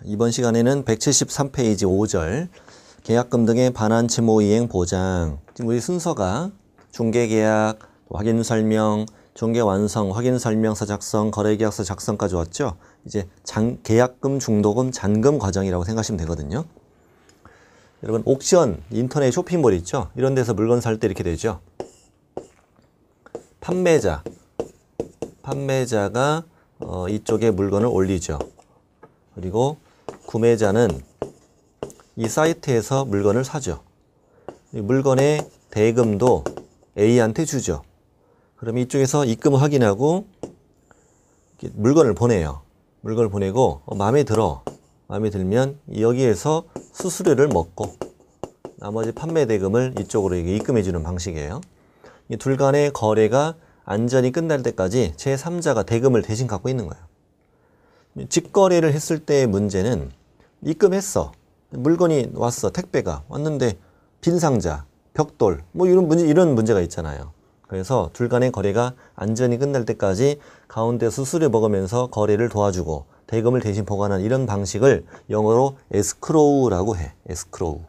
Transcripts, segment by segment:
이번 시간에는 173페이지 5절 계약금 등의 반환 채무 이행 보장. 지금 우리 순서가 중개계약, 확인 설명, 중개 완성, 확인 설명서 작성, 거래계약서 작성까지 왔죠. 이제 계약금, 중도금, 잔금 과정이라고 생각하시면 되거든요. 여러분 옥션, 인터넷 쇼핑몰 있죠. 이런 데서 물건 살 때 이렇게 되죠. 판매자가 이쪽에 물건을 올리죠. 그리고 구매자는 이 사이트에서 물건을 사죠. 이 물건의 대금도 A한테 주죠. 그럼 이쪽에서 입금을 확인하고 물건을 보내요. 물건을 보내고 마음에 들면 여기에서 수수료를 먹고 나머지 판매 대금을 이쪽으로 입금해 주는 방식이에요. 이 둘 간의 거래가 안전히 끝날 때까지 제3자가 대금을 대신 갖고 있는 거예요. 직거래를 했을 때의 문제는 입금했어. 물건이 왔어. 택배가 왔는데 빈 상자, 벽돌 뭐 이런 문제가 있잖아요. 그래서 둘 간의 거래가 안전히 끝날 때까지 가운데 수수료 먹으면서 거래를 도와주고 대금을 대신 보관하는 이런 방식을 영어로 에스크로우라고 해. 에스크로우.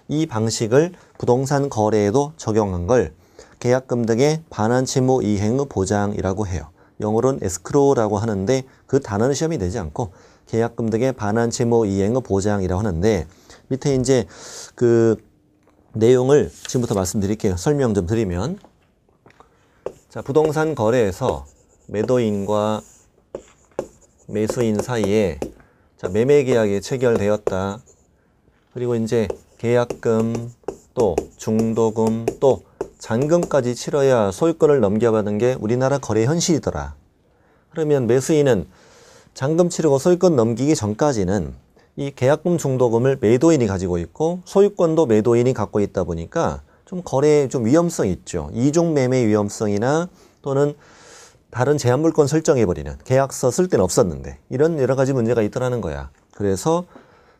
이 방식을 부동산 거래에도 적용한 걸 계약금 등의 반환 채무 이행의 보장이라고 해요. 영어로는 에스크로우라고 하는데 그 단어는 시험이 되지 않고 계약금 등의 반환 채무 이행의 보장이라고 하는데 밑에 이제 그 내용을 지금부터 말씀드릴게요. 설명 좀 드리면 자, 부동산 거래에서 매도인과 매수인 사이에 자, 매매 계약이 체결되었다. 그리고 이제 계약금 또 중도금 또 잔금까지 치러야 소유권을 넘겨받은 게 우리나라 거래 현실이더라. 그러면 매수인은 잔금 치르고 소유권 넘기기 전까지는 이 계약금 중도금을 매도인이 가지고 있고 소유권도 매도인이 갖고 있다 보니까 좀 거래에 좀 위험성이 있죠. 이중 매매 위험성이나 또는 다른 제한물권 설정해버리는 계약서 쓸 데는 없었는데 이런 여러 가지 문제가 있더라는 거야. 그래서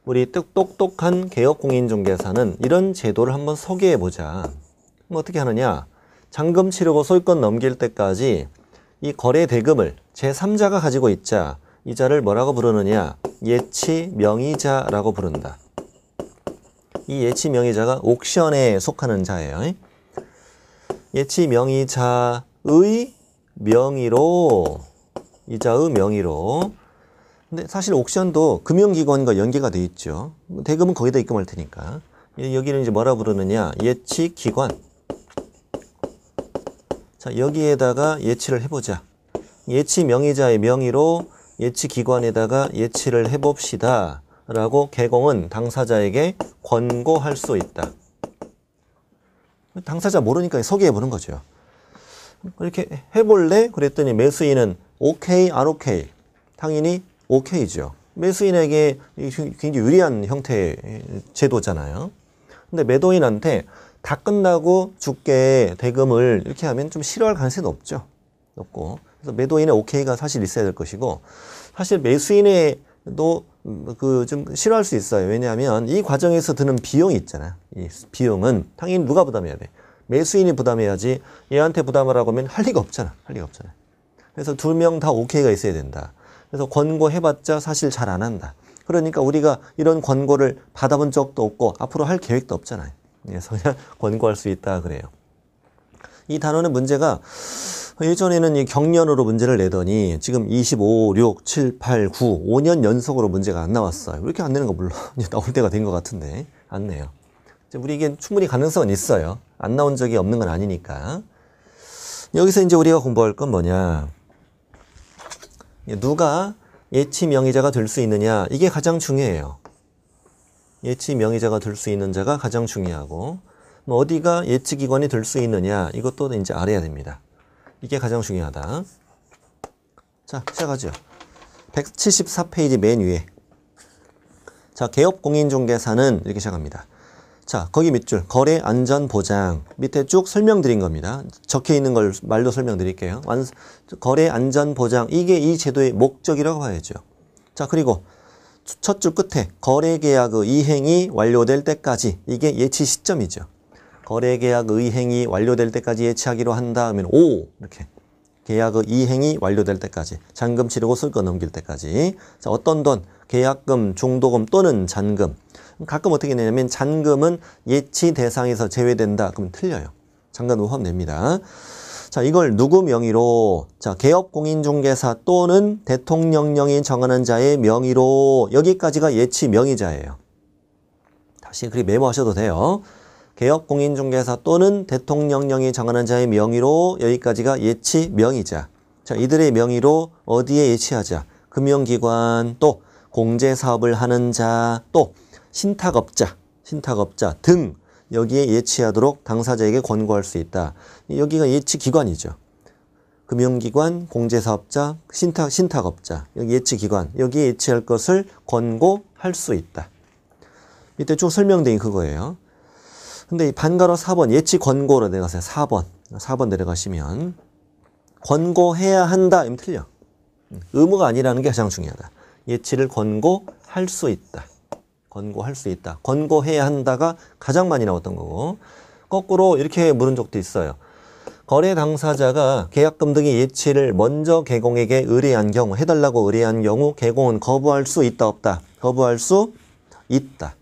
우리 똑똑한 개업공인중개사는 이런 제도를 한번 소개해보자. 그럼 어떻게 하느냐? 잔금 치르고 소유권 넘길 때까지 이 거래 대금을 제3자가 가지고 있자. 이 자를 뭐라고 부르느냐? 예치 명의자라고 부른다. 이 예치 명의자가 옥션에 속하는 자예요. 예치 명의자의 명의로, 이자의 명의로. 근데 사실 옥션도 금융기관과 연계가 돼 있죠. 대금은 거기다 입금할 테니까. 여기는 이제 뭐라 부르느냐? 예치 기관. 자, 여기에다가 예치를 해보자. 예치 명의자의 명의로 예치 기관에다가 예치를 해봅시다. 라고 개공은 당사자에게 권고할 수 있다. 당사자 모르니까 소개해보는 거죠. 이렇게 해볼래? 그랬더니 매수인은 오케이, 안 오케이? 당연히 오케이죠. 매수인에게 굉장히 유리한 형태의 제도잖아요. 근데 매도인한테 다 끝나고 줄게 대금을 이렇게 하면 좀 싫어할 가능성이 높고. 그래서 매도인의 오케이가 사실 있어야 될 것이고 사실 매수인도 좀 싫어할 수 있어요. 왜냐하면 이 과정에서 드는 비용이 있잖아요. 이 비용은 당연히 누가 부담해야 돼? 매수인이 부담해야지 얘한테 부담을 하고 하면 할 리가 없잖아. 그래서 두 명 다 오케이가 있어야 된다. 그래서 권고해봤자 사실 잘 안 한다. 그러니까 우리가 이런 권고를 받아본 적도 없고 앞으로 할 계획도 없잖아요. 그래서 그냥 권고할 수 있다 그래요. 이 단어는 문제가 예전에는 이 경련으로 문제를 내더니 지금 25, 6, 7, 8, 9, 5년 연속으로 문제가 안 나왔어요. 왜 이렇게 안 내는 거 몰라. 이제 나올 때가 된 것 같은데 안 내요. 우리 이게 충분히 가능성은 있어요. 안 나온 적이 없는 건 아니니까. 여기서 이제 우리가 공부할 건 뭐냐. 누가 예치 명의자가 될 수 있느냐. 이게 가장 중요해요. 예치 명의자가 될 수 있는 자가 가장 중요하고 어디가 예치 기관이 될 수 있느냐. 이것도 이제 알아야 됩니다. 이게 가장 중요하다. 자, 시작하죠. 174페이지 맨 위에. 자, 개업공인중개사는 이렇게 시작합니다. 자, 거기 밑줄 거래 안전 보장 밑에 쭉 설명드린 겁니다. 적혀 있는 걸 말로 설명드릴게요. 거래 안전 보장 이게 이 제도의 목적이라고 봐야죠. 자, 그리고 첫 줄 끝에 거래계약의 이행이 완료될 때까지 이게 예치 시점이죠. 거래계약 의행이 완료될 때까지 예치하기로 한다 하면 5 이렇게 계약의 이행이 완료될 때까지. 잔금 치르고 쓸 거 넘길 때까지. 자, 어떤 돈? 계약금, 중도금 또는 잔금. 가끔 어떻게 내냐면 잔금은 예치 대상에서 제외된다. 그러면 틀려요. 잔금은 포함됩니다. 자, 이걸 누구 명의로? 자, 개업공인중개사 또는 대통령령이 정하는 자의 명의로. 여기까지가 예치 명의자예요. 다시 그리 메모하셔도 돼요. 개업공인중개사 또는 대통령령이 정하는 자의 명의로. 여기까지가 예치 명의자. 자, 이들의 명의로 어디에 예치하자? 금융기관, 또 공제사업을 하는 자, 또 신탁업자 등 여기에 예치하도록 당사자에게 권고할 수 있다. 여기가 예치기관이죠. 금융기관, 공제사업자, 신탁업자, 여기 예치기관, 여기에 예치할 것을 권고할 수 있다. 밑에 쭉 설명된 게 그거예요. 근데 이 반가로 4번 예치권고로 내려가세요. 4번 내려가시면 권고해야 한다 이면 틀려. 의무가 아니라는 게 가장 중요하다. 예치를 권고할 수 있다. 권고할 수 있다. 권고해야 한다가 가장 많이 나왔던 거고, 거꾸로 이렇게 물은 적도 있어요. 거래 당사자가 계약금 등의 예치를 먼저 개공에게 의뢰한 경우, 해달라고 의뢰한 경우 개공은 거부할 수 있다 없다? 거부할 수 있다.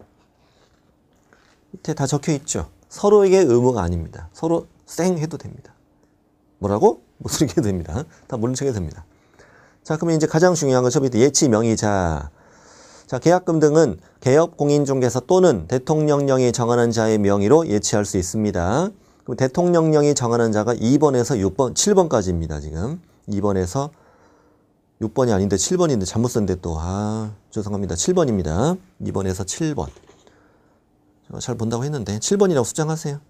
밑에 다 적혀 있죠. 서로에게 의무가 아닙니다. 서로 쌩 해도 됩니다. 뭐라고? 못 쓰게 해도 됩니다. 다 모른 척 해도 됩니다. 자, 그러면 이제 가장 중요한 건 저 밑에 예치 명의자. 자, 계약금 등은 개업공인중개사 또는 대통령령이 정하는 자의 명의로 예치할 수 있습니다. 그럼 대통령령이 정하는 자가 2번에서 6번, 7번까지입니다. 지금 2번에서 6번이 아닌데 7번인데 잘못 썼는데 또 죄송합니다. 7번입니다. 2번에서 7번. 잘 본다고 했는데 7번이라고 수정하세요.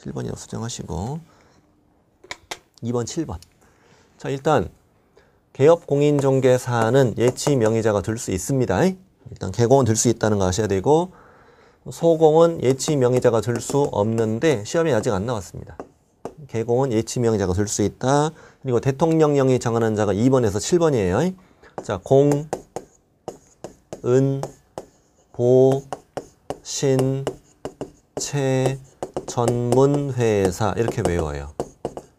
7번이라고 수정하시고 2번, 7번. 자, 일단 개업공인중개사는 예치 명의자가 될 수 있습니다. 일단 개공은 될 수 있다는 거 아셔야 되고, 소공은 예치 명의자가 될 수 없는데 시험에 아직 안 나왔습니다. 개공은 예치 명의자가 될 수 있다. 그리고 대통령령이 정하는 자가 2번에서 7번이에요. 자, 공, 은, 보, 신, 채, 전문회사 이렇게 외워요.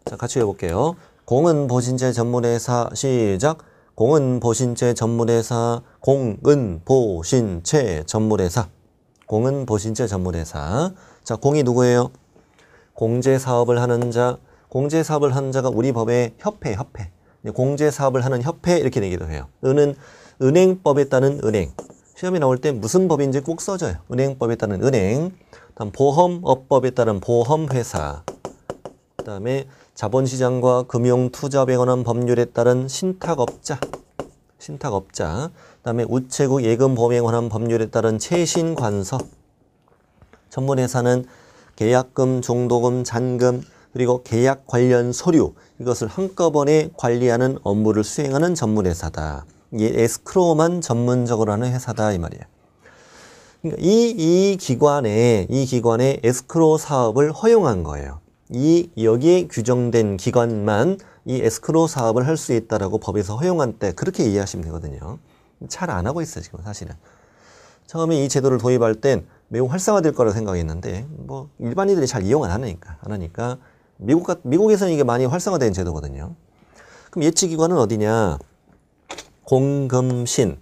자, 같이 외워볼게요. 공은 보신채 전문회사. 시작. 공은 보신채 전문회사. 공은 보신채 전문회사. 공은 보신채 전문회사. 자, 공이 누구예요? 공제사업을 하는 자. 공제사업을 하는 자가 우리 법의 협회. 공제사업을 하는 협회 이렇게 되기도 해요. 은은 은행법에 따른 은행. 시험에 나올 때 무슨 법인지 꼭 써줘요. 은행법에 따른 은행. 다음 보험업법에 따른 보험회사. 그 다음에 자본시장과 금융투자에 관한 법률에 따른 신탁업자. 그 다음에 우체국 예금보험에 관한 법률에 따른 채신관서. 전문회사는 계약금, 중도금, 잔금, 그리고 계약 관련 서류, 이것을 한꺼번에 관리하는 업무를 수행하는 전문회사다. 이게 에스크로만 전문적으로 하는 회사다 이 말이에요. 그러니까 이 기관에 에스크로 사업을 허용한 거예요. 여기에 규정된 기관만 이 에스크로 사업을 할 수 있다라고 법에서 허용한 때 그렇게 이해하시면 되거든요. 잘 안 하고 있어요, 지금 사실은. 처음에 이 제도를 도입할 땐 매우 활성화될 거라고 생각했는데 뭐 일반인들이 잘 이용 안 하니까 미국에서는 이게 많이 활성화된 제도거든요. 그럼 예치기관은 어디냐? 공금신.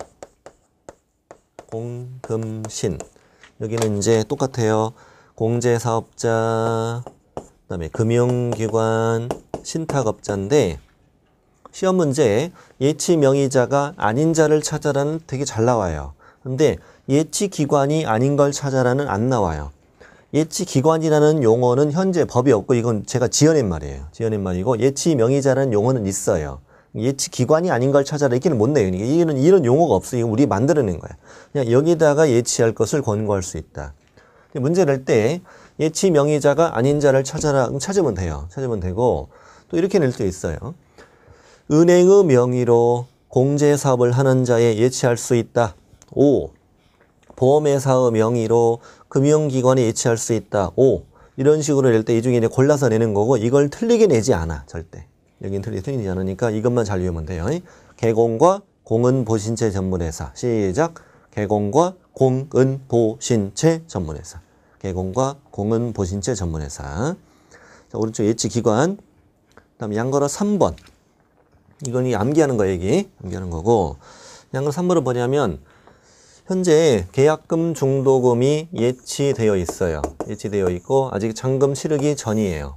여기는 이제 똑같아요. 공제사업자, 그다음에 금융기관, 신탁업자인데 시험 문제에 예치 명의자가 아닌 자를 찾아라는 되게 잘 나와요. 근데 예치 기관이 아닌 걸 찾아라는 안 나와요. 예치 기관이라는 용어는 현재 법이 없고 이건 제가 지어낸 말이에요. 지어낸 말이고 예치 명의자라는 용어는 있어요. 예치 기관이 아닌 걸 찾아라 이렇게는 못 내요. 이런 용어가 없어요. 이건 우리 만들어낸 거야. 그냥 여기다가 예치할 것을 권고할 수 있다. 문제 낼 때 예치 명의자가 아닌 자를 찾아라. 찾으면 돼요. 찾으면 되고 또 이렇게 낼 수 있어요. 은행의 명의로 공제사업을 하는 자에 예치할 수 있다. 5. 보험회사의 명의로 금융기관에 예치할 수 있다. 5. 이런 식으로 낼 때 이 중에 이제 골라서 내는 거고 이걸 틀리게 내지 않아. 절대. 여긴 틀리지 않으니까 이것만 잘 외우면 돼요. 개공과 공은 보신채 전문회사. 시작. 개공과 공은 보신채 전문회사. 개공과 공은 보신채 전문회사. 자, 오른쪽 예치기관. 그 다음에 양거로 3번. 이건 암기하는 거 얘기. 암기하는 거고. 양거 3번은 뭐냐면 현재 계약금 중도금이 예치되어 있어요. 예치되어 있고 아직 잔금 치르기 전이에요.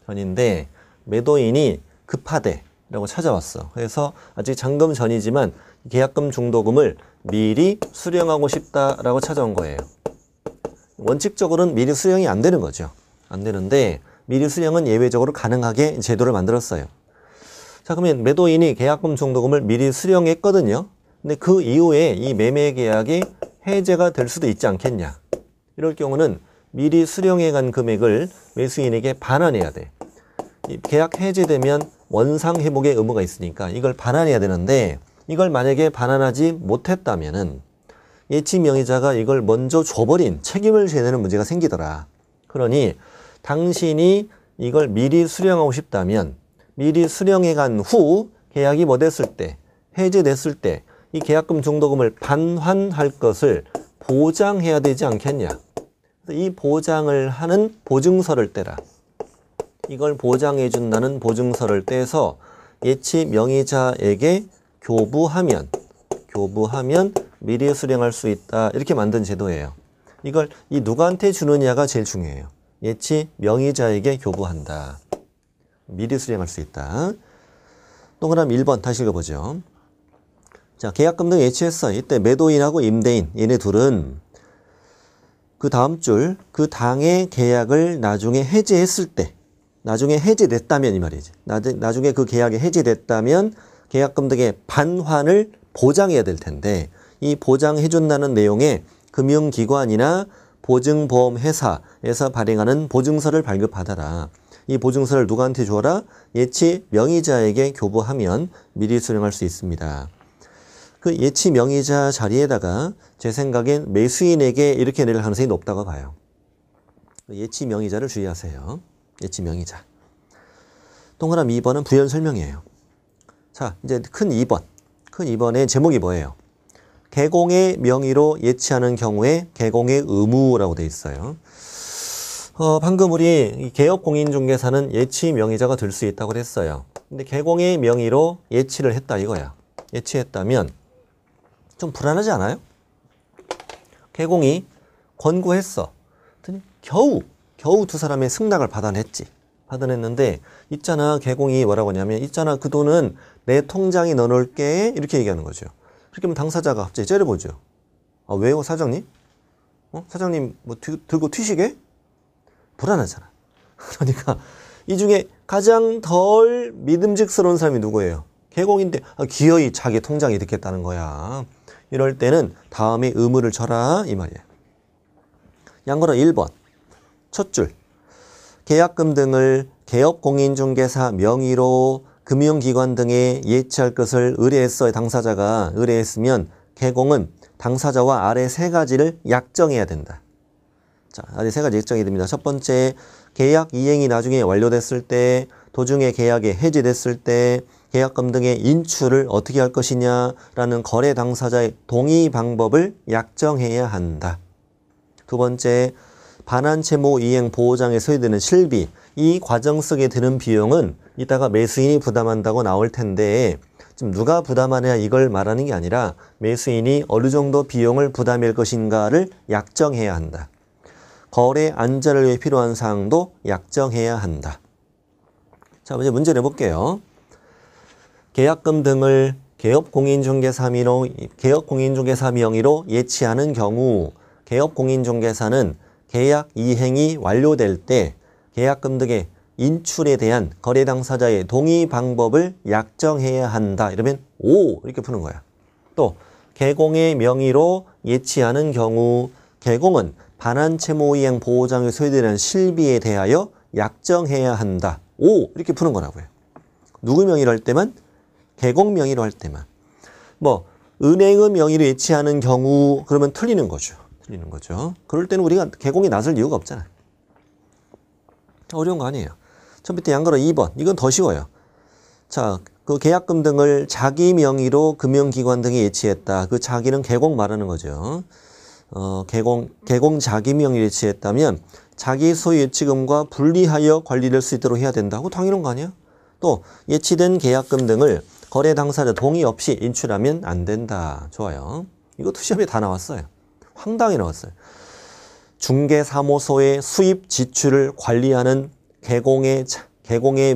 전인데 매도인이 급하대 라고 찾아왔어. 그래서 아직 잔금 전이지만 계약금 중도금을 미리 수령하고 싶다라고 찾아온 거예요. 원칙적으로는 미리 수령이 안 되는 거죠. 안 되는데 미리 수령은 예외적으로 가능하게 제도를 만들었어요. 자, 그러면 매도인이 계약금 중도금을 미리 수령했거든요. 근데 그 이후에 이 매매 계약이 해제가 될 수도 있지 않겠냐. 이럴 경우는 미리 수령해 간 금액을 매수인에게 반환해야 돼. 이 계약 해제되면 원상 회복의 의무가 있으니까 이걸 반환해야 되는데 이걸 만약에 반환하지 못했다면은 예치 명의자가 이걸 먼저 줘버린 책임을 져야 되는 문제가 생기더라. 그러니 당신이 이걸 미리 수령하고 싶다면 미리 수령해 간 후 계약이 뭐 됐을 때, 해제됐을 때 이 계약금 중도금을 반환할 것을 보장해야 되지 않겠냐. 이 보장을 하는 보증서를 떼라. 이걸 보장해 준다는 보증서를 떼서 예치 명의자에게 교부하면 미리 수령할 수 있다. 이렇게 만든 제도예요. 이걸 이 누구한테 주느냐가 제일 중요해요. 예치 명의자에게 교부한다. 미리 수령할 수 있다. 동그라미 1번 다시 읽어보죠. 자, 계약금 등 예치했어. 이때 매도인하고 임대인 얘네 둘은 그 다음 줄 그 당의 계약을 나중에 해제했을 때 나중에 해제됐다면 이 말이지. 나중에 그 계약이 해제됐다면 계약금 등의 반환을 보장해야 될 텐데 이 보장해 준다는 내용의 금융기관이나 보증보험회사에서 발행하는 보증서를 발급하더라. 이 보증서를 누구한테 주어라? 예치 명의자에게 교부하면 미리 수령할 수 있습니다. 그 예치 명의자 자리에다가 제 생각엔 매수인에게 이렇게 낼 가능성이 높다고 봐요. 예치 명의자를 주의하세요. 예치 명의자. 동그라미 2번은 부연 설명이에요. 자, 이제 큰 2번. 큰 2번의 제목이 뭐예요? 개공의 명의로 예치하는 경우에 개공의 의무라고 돼 있어요. 방금 우리 개업공인중개사는 예치 명의자가 될 수 있다고 그랬어요. 근데 개공의 명의로 예치를 했다 이거야. 예치했다면 좀 불안하지 않아요? 개공이 권고했어. 겨우 두 사람의 승낙을 받아냈는데 있잖아 개공이 뭐라고 하냐면 있잖아 그 돈은 내 통장에 넣어놓을게 이렇게 얘기하는 거죠. 그렇게 하면 당사자가 갑자기 째려보죠. 아 왜요 사장님? 사장님 뭐 들고 튀시게? 불안하잖아. 그러니까 이 중에 가장 덜 믿음직스러운 사람이 누구예요? 개공인데 기어이 자기 통장에 넣겠다는 거야. 이럴 때는 다음에 의무를 져라 이 말이야. 양거로 1번 첫 줄 계약금 등을 개업공인중개사 명의로 금융기관 등에 예치할 것을 의뢰했어요. 당사자가 의뢰했으면 개공은 당사자와 아래 세 가지를 약정해야 된다. 자, 아래 세 가지 약정이 됩니다. 첫 번째, 계약 이행이 나중에 완료됐을 때, 도중에 계약이 해지됐을 때 계약금 등의 인출을 어떻게 할 것이냐라는 거래 당사자의 동의 방법을 약정해야 한다. 두 번째, 반환채무 이행 보호장에 소요되는 실비, 이 과정 속에 드는 비용은 이따가 매수인이 부담한다고 나올 텐데 지금 누가 부담하냐 이걸 말하는 게 아니라 매수인이 어느 정도 비용을 부담할 것인가를 약정해야 한다. 거래 안전을 위해 필요한 사항도 약정해야 한다. 자, 이제 문제 내볼게요. 계약금 등을 개업공인중개사 명의로 예치하는 경우 개업공인중개사는 계약 이행이 완료될 때 계약금 등의 인출에 대한 거래 당사자의 동의 방법을 약정해야 한다. 이러면 O 이렇게 푸는 거야. 또 개공의 명의로 예치하는 경우 개공은 반환채무 이행 보호장에 소요되는 실비에 대하여 약정해야 한다. O 이렇게 푸는 거라고요. 누구 명의로 할 때만? 개공 명의로 할 때만. 뭐 은행의 명의로 예치하는 경우 그러면 틀리는 거죠. 그럴 때는 우리가 개공이 나설 이유가 없잖아요. 어려운 거 아니에요. 첫 밑에 양거로 2번. 이건 더 쉬워요. 자, 그 계약금 등을 자기 명의로 금융기관 등에 예치했다. 그 자기는 개공 말하는 거죠. 개공 자기 명의로 예치했다면 자기 소유 예치금과 분리하여 관리될 수 있도록 해야 된다고 당연한 거 아니야? 또 예치된 계약금 등을 거래 당사자 동의 없이 인출하면 안 된다. 좋아요. 이것도 시험에 다 나왔어요. 황당히 나왔어요. 중개사무소의 수입 지출을 관리하는 개공의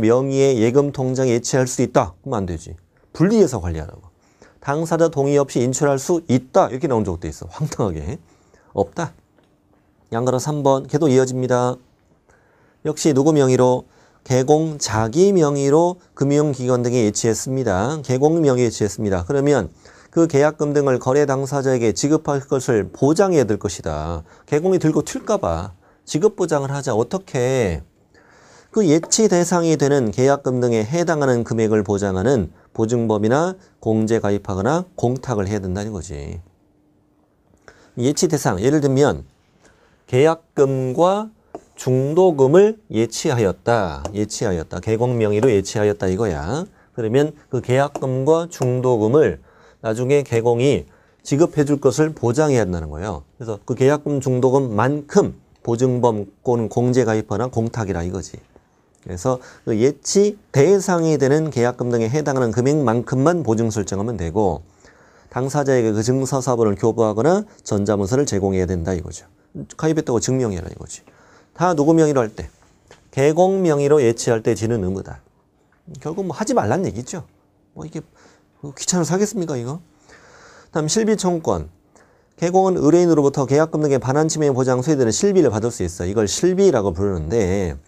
명의의 예금 통장에 예치할 수 있다. 그러면 안 되지. 분리해서 관리하라고. 당사자 동의 없이 인출할 수 있다. 이렇게 나온 적도 있어. 황당하게. 없다. 양가로 3번. 걔도 이어집니다. 역시 누구 명의로? 개공 자기 명의로 금융기관 등에 예치했습니다. 개공 명의에 예치했습니다. 그러면 그 계약금 등을 거래 당사자에게 지급할 것을 보장해야 될 것이다. 개공이 들고 튈까 봐 지급 보장을 하자. 어떻게? 그 예치 대상이 되는 계약금 등에 해당하는 금액을 보장하는 보증법이나 공제 가입하거나 공탁을 해야 된다는 거지. 예치 대상, 예를 들면 계약금과 중도금을 예치하였다. 개공 명의로 예치하였다 이거야. 그러면 그 계약금과 중도금을 나중에 개공이 지급해 줄 것을 보장해야 한다는 거예요. 그래서 그 계약금 중도금만큼 보증법 또는 공제 가입하거나 공탁이라 이거지. 그래서 그 예치 대상이 되는 계약금 등에 해당하는 금액만큼만 보증 설정하면 되고 당사자에게 그 증서 사본을 교부하거나 전자문서를 제공해야 된다 이거죠. 가입했다고 증명해라 이거지. 다 누구 명의로 할 때? 개공 명의로 예치할 때 지는 의무다. 결국 뭐 하지 말란 얘기죠. 뭐 이게 귀찮아서 하겠습니까 이거? 다음 실비 청구권. 개공은 의뢰인으로부터 계약금 등의 반환 침해 보장 소유되는 실비를 받을 수 있어. 이걸 실비라고 부르는데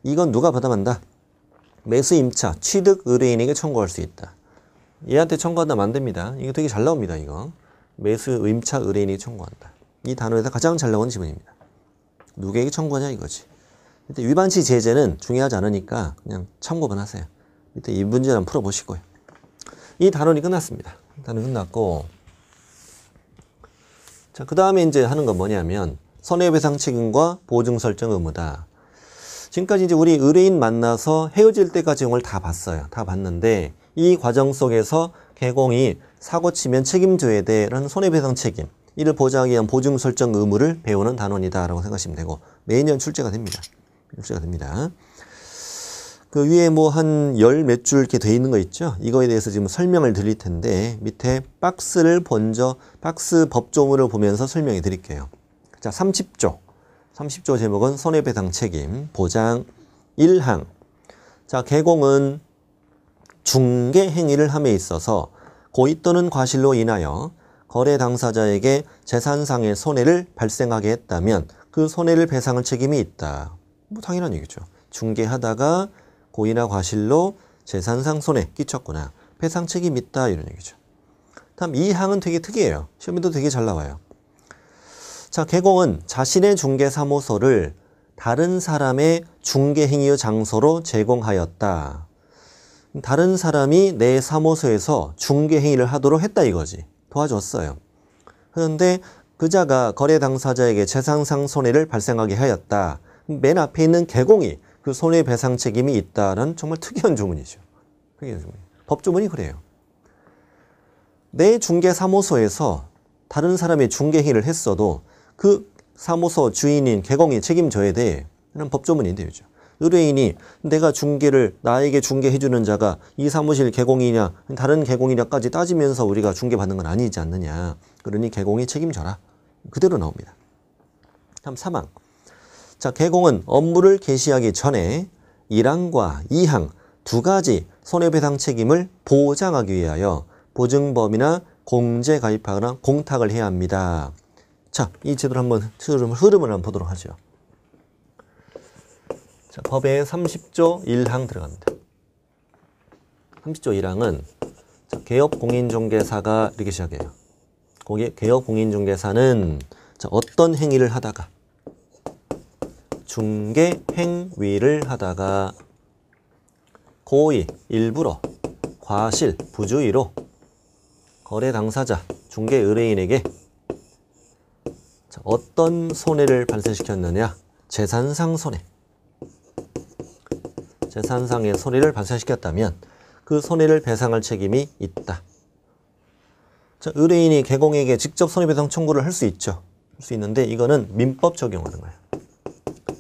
이건 누가 받아만다? 매수 임차, 취득 의뢰인에게 청구할 수 있다. 얘한테 청구한다면 안 됩니다. 이거 되게 잘 나옵니다. 이거. 매수 임차 의뢰인에게 청구한다. 이 단어에서 가장 잘 나오는 지문입니다. 누구에게 청구하냐 이거지. 밑에 위반시 제재는 중요하지 않으니까 그냥 참고만 하세요. 밑에 이 문제는 한번 풀어보시고요. 이 단원이 끝났습니다. 단원이 끝났고 자, 그 다음에 이제 하는 건 뭐냐면 손해배상 책임과 보증 설정 의무다. 지금까지 이제 우리 의뢰인 만나서 헤어질 때까지 이걸 다 봤어요. 다 봤는데 이 과정 속에서 개공이 사고 치면 책임져야 돼라는 손해배상 책임 이를 보장하기 위한 보증 설정 의무를 배우는 단원이다라고 생각하시면 되고 매년 출제가 됩니다. 그 위에 뭐 한 열 몇 줄 이렇게 돼 있는 거 있죠? 이거에 대해서 지금 설명을 드릴 텐데 밑에 박스 법조문을 보면서 설명해 드릴게요. 자, 30조 제목은 손해배상 책임 보장 1항. 자, 개공은 중개 행위를 함에 있어서 고의 또는 과실로 인하여 거래 당사자에게 재산상의 손해를 발생하게 했다면 그 손해를 배상할 책임이 있다. 뭐 당연한 얘기죠. 중개하다가 고의나 과실로 재산상 손해 끼쳤구나. 배상 책임이 있다 이런 얘기죠. 다음 이 항은 되게 특이해요. 시험에도 되게 잘 나와요. 자, 개공은 자신의 중개사무소를 다른 사람의 중개행위의 장소로 제공하였다. 다른 사람이 내 사무소에서 중개행위를 하도록 했다 이거지. 도와줬어요. 그런데 그자가 거래 당사자에게 재산상 손해를 발생하게 하였다. 맨 앞에 있는 개공이 그 손해배상 책임이 있다는 정말 특이한 조문이죠. 법조문이 그래요. 내 중개사무소에서 다른 사람이 중개행위를 했어도 그 사무소 주인인 개공이 책임져야 돼. 라는 법조문인데요. 의뢰인이 내가 나에게 중개해주는 자가 이 사무실 개공이냐 다른 개공이냐까지 따지면서 우리가 중개받는 건 아니지 않느냐. 그러니 개공이 책임져라. 그대로 나옵니다. 다음 3항. 자, 개공은 업무를 개시하기 전에 1항과 2항 두 가지 손해배상 책임을 보장하기 위하여 보증법이나 공제 가입하거나 공탁을 해야 합니다. 자, 이 제도를 한번 흐름을 한번 보도록 하죠. 자, 법의 30조 1항 들어갑니다. 30조 1항은 개업공인중개사가 이렇게 시작해요. 개업공인중개사는 어떤 행위를 하다가 중개 행위를 하다가 고의, 일부러, 과실, 부주의로 거래 당사자, 중개 의뢰인에게 어떤 손해를 발생시켰느냐? 재산상 손해. 재산상의 손해를 발생시켰다면 그 손해를 배상할 책임이 있다. 자, 의뢰인이 개공에게 직접 손해배상 청구를 할 수 있죠. 할 수 있는데 이거는 민법 적용하는 거예요.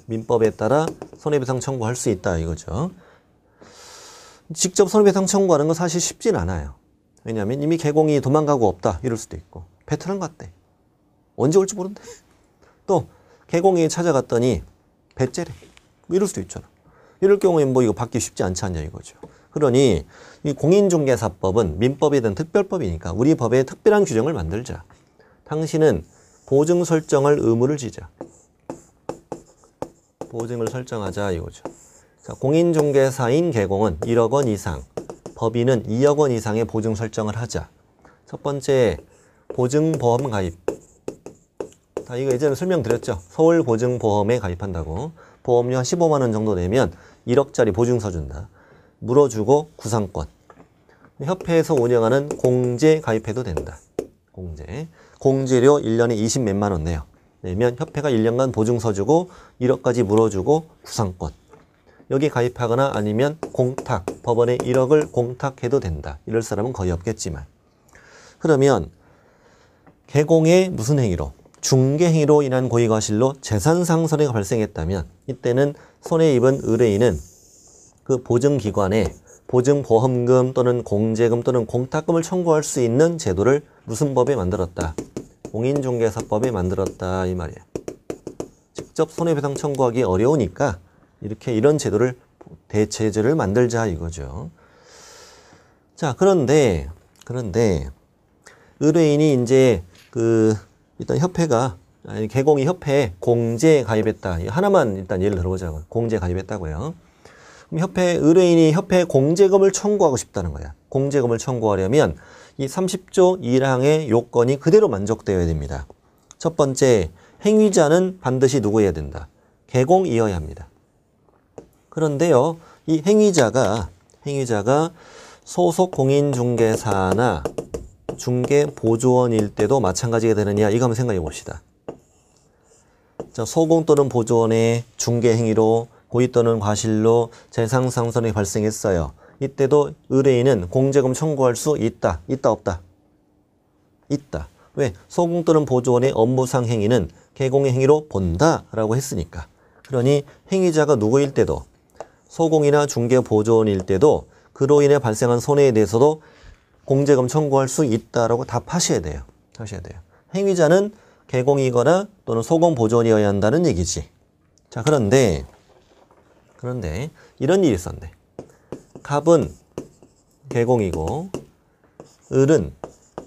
민법에 따라 손해배상 청구할 수 있다 이거죠. 직접 손해배상 청구하는 건 사실 쉽진 않아요. 왜냐하면 이미 개공이 도망가고 없다 이럴 수도 있고 베트남 갔대. 언제 올지 모른대. 또 개공이 찾아갔더니 배째래. 뭐 이럴 수도 있잖아. 이럴 경우엔 뭐 이거 받기 쉽지 않지 않냐 이거죠. 그러니 이 공인중개사법은 민법이든 특별법이니까 우리 법에 특별한 규정을 만들자. 당신은 보증 설정할 의무를 지자. 보증을 설정하자 이거죠. 자, 공인중개사인 개공은 1억 원 이상, 법인은 2억 원 이상의 보증 설정을 하자. 첫 번째, 보증보험 가입. 자, 이거 예전에 설명드렸죠. 서울보증보험에 가입한다고. 보험료 한 15만 원 정도 내면 1억짜리 보증서 준다. 물어주고 구상권. 협회에서 운영하는 공제 가입해도 된다. 공제. 공제료 1년에 20 몇만 원 내요. 내면 협회가 1년간 보증서 주고 1억까지 물어주고 구상권. 여기 가입하거나 아니면 공탁, 법원에 1억을 공탁해도 된다. 이럴 사람은 거의 없겠지만. 그러면 개공의 무슨 행위로? 중개행위로 인한 고의과실로 재산상손해가 발생했다면 이때는 손해 입은 의뢰인은 그 보증기관에 보증보험금 또는 공제금 또는 공탁금을 청구할 수 있는 제도를 무슨 법에 만들었다? 공인중개사법에 만들었다 이 말이에요. 직접 손해배상 청구하기 어려우니까 이렇게 이런 제도를 대체제를 만들자 이거죠. 자, 그런데 의뢰인이 이제 일단 협회가 아니 개공이 협회에 공제에 가입했다. 하나만 일단 예를 들어보자고. 공제에 가입했다고요. 그럼 의뢰인이 협회에 공제금을 청구하고 싶다는 거야. 공제금을 청구하려면 이 30조 1항의 요건이 그대로 만족되어야 됩니다. 첫 번째, 행위자는 반드시 누구여야 된다? 개공이어야 합니다. 그런데요, 이 행위자가 소속 공인중개사나 중개보조원일 때도 마찬가지가 되느냐 이거 한번 생각해 봅시다. 자, 소공 또는 보조원의 중개행위로 고의 또는 과실로 재산상손이 발생했어요. 이때도 의뢰인은 공제금 청구할 수 있다. 있다 없다? 있다. 왜? 소공 또는 보조원의 업무상 행위는 개공의 행위로 본다라고 했으니까. 그러니 행위자가 누구일 때도 소공이나 중개보조원일 때도 그로 인해 발생한 손해에 대해서도 공제금 청구할 수 있다라고 답하셔야 돼요. 행위자는 개공이거나 또는 소공보조원이어야 한다는 얘기지. 자, 그런데 이런 일이 있었네. 갑은 개공이고 을은